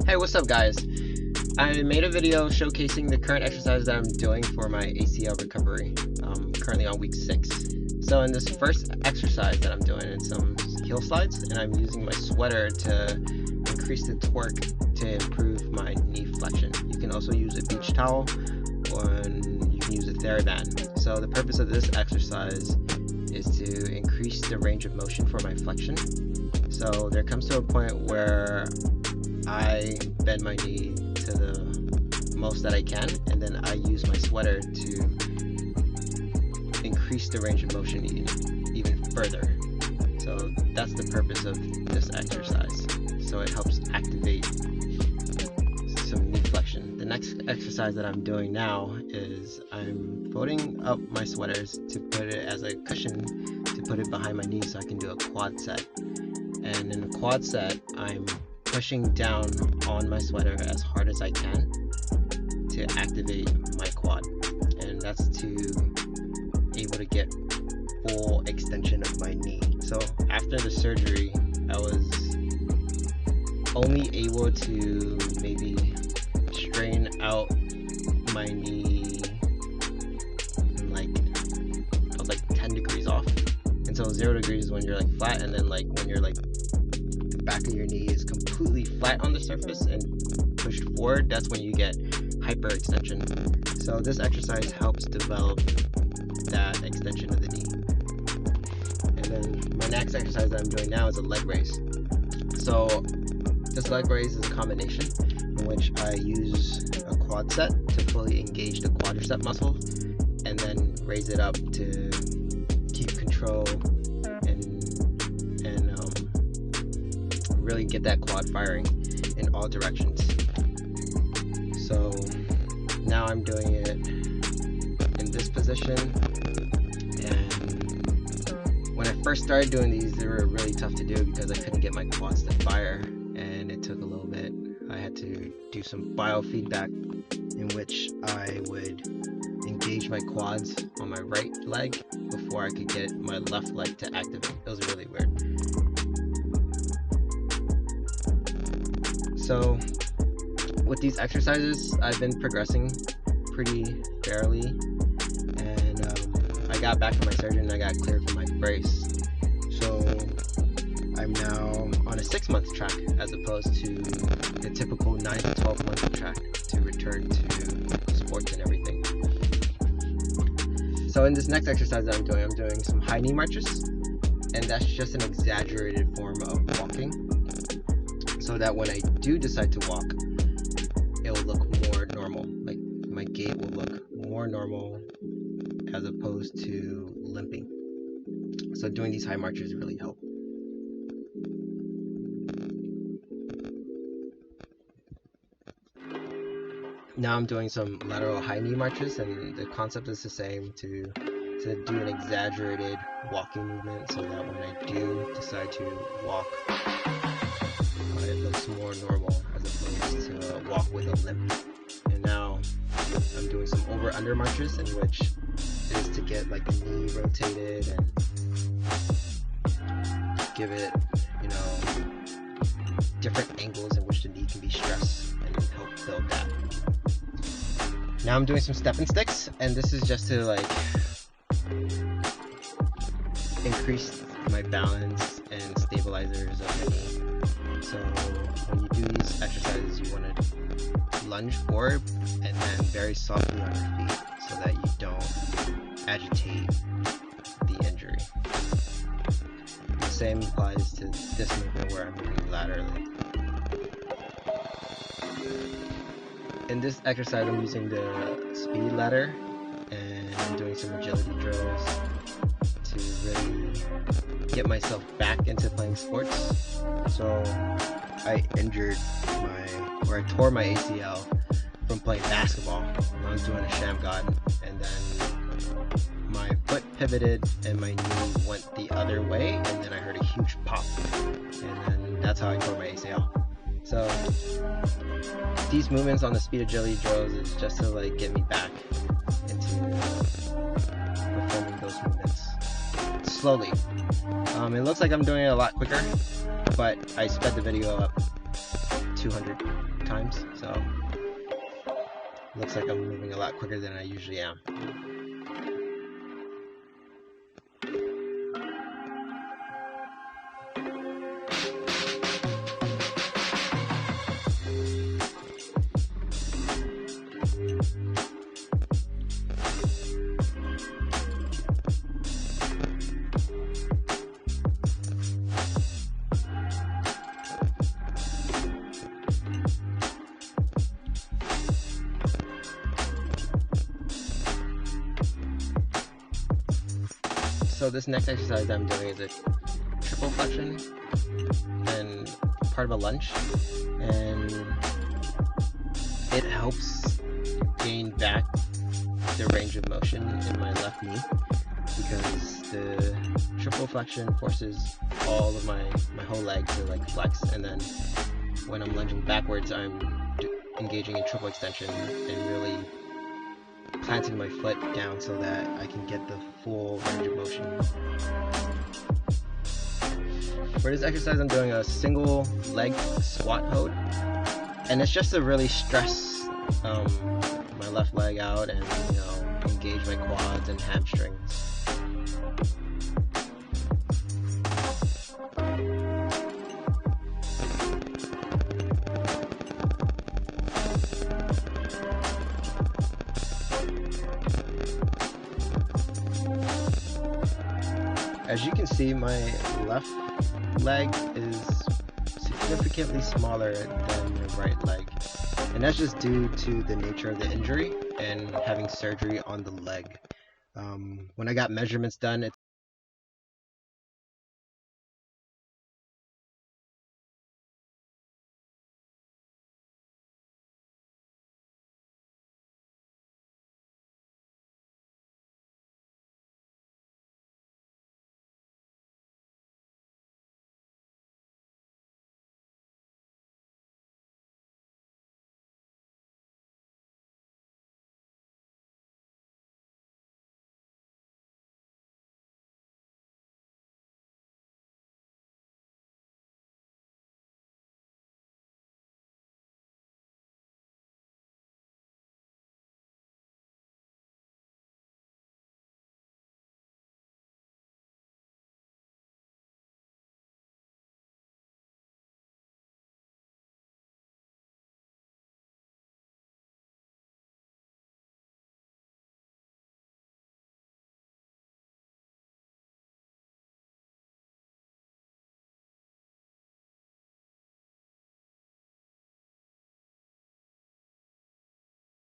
Hey, what's up guys? I made a video showcasing the current exercise that I'm doing for my ACL recovery. I'm currently on week 6. So in this first exercise that I'm doing, it's some heel slides, and I'm using my sweater to increase the torque to improve my knee flexion. You can also use a beach towel, or you can use a TheraBand. So the purpose of this exercise is to increase the range of motion for my flexion. So there comes to a point where I bend my knee to the most that I can, and then I use my sweater to increase the range of motion even further. So that's the purpose of this exercise. So it helps activate some knee flexion. The next exercise that I'm doing now is I'm folding up my sweaters to put it as a cushion to put it behind my knee so I can do a quad set. And in a quad set, I'm pushing down on my sweater as hard as I can to activate my quad, and that's to able to get full extension of my knee. So after the surgery, I was only able to maybe strain out my knee I was like 10 degrees off. And so 0 degrees when you're like flat, and then like when you're like the back of your knee is completely flat on the surface and pushed forward, that's when you get hyperextension. So this exercise helps develop that extension of the knee. And then my next exercise that I'm doing now is a leg raise. So this leg raise is a combination in which I use a quad set to fully engage the quadricep muscle, and then raise it up to keep control and really get that quad firing in all directions. So now I'm doing it in this position, and when I first started doing these, they were really tough to do because I couldn't get my quads to fire, and it took a little bit. I had to do some biofeedback in which I would engage my quads on my right leg before I could get my left leg to activate. It was really weird. So with these exercises, I've been progressing pretty fairly, and I got back from my surgery and I got cleared for my brace. So I'm now on a 6-month track as opposed to the typical 9 to 12 month track to return to sports and everything. So in this next exercise that I'm doing some high knee marches, and that's just an exaggerated form of walking, so that when I do decide to walk, it will look more normal. Like my gait will look more normal as opposed to limping. So doing these high marches really help. Now I'm doing some lateral high knee marches, and the concept is the same, to do an exaggerated walking movement so that when I do decide to walk, it looks more normal as opposed to a walk with a limp. And now I'm doing some over-under marches, in which it is to get like the knee rotated and give it, different angles in which the knee can be stressed and help build that. Now I'm doing some stepping sticks, and this is just to increase my balance and stabilizers of the knee. So when you do these exercises, you want to lunge forward and then very softly on your feet so that you don't agitate the injury. The same applies to this movement where I'm moving laterally. In this exercise, I'm using the speed ladder, and I'm doing some agility drills to really get myself back into playing sports. So I tore my ACL from playing basketball. I was doing a sham god, and then my foot pivoted and my knee went the other way, and then I heard a huge pop, and then that's how I tore my ACL. So these movements on the speed agility drills is just to get me back into performing those movements slowly. It looks like I'm doing it a lot quicker, but I sped the video up 200 times, so looks like I'm moving a lot quicker than I usually am. So this next exercise I'm doing is a triple flexion and part of a lunge, and it helps gain back the range of motion in my left knee, because the triple flexion forces all of my whole leg to like flex, and then when I'm lunging backwards, I'm engaging in triple extension and really planting my foot down so that I can get the full range of motion. For this exercise, I'm doing a single leg squat hold, and it's just to really stress my left leg out and, you know, engage my quads and hamstrings. As you can see, my left leg is significantly smaller than the right leg, and that's just due to the nature of the injury and having surgery on the leg. When I got measurements done,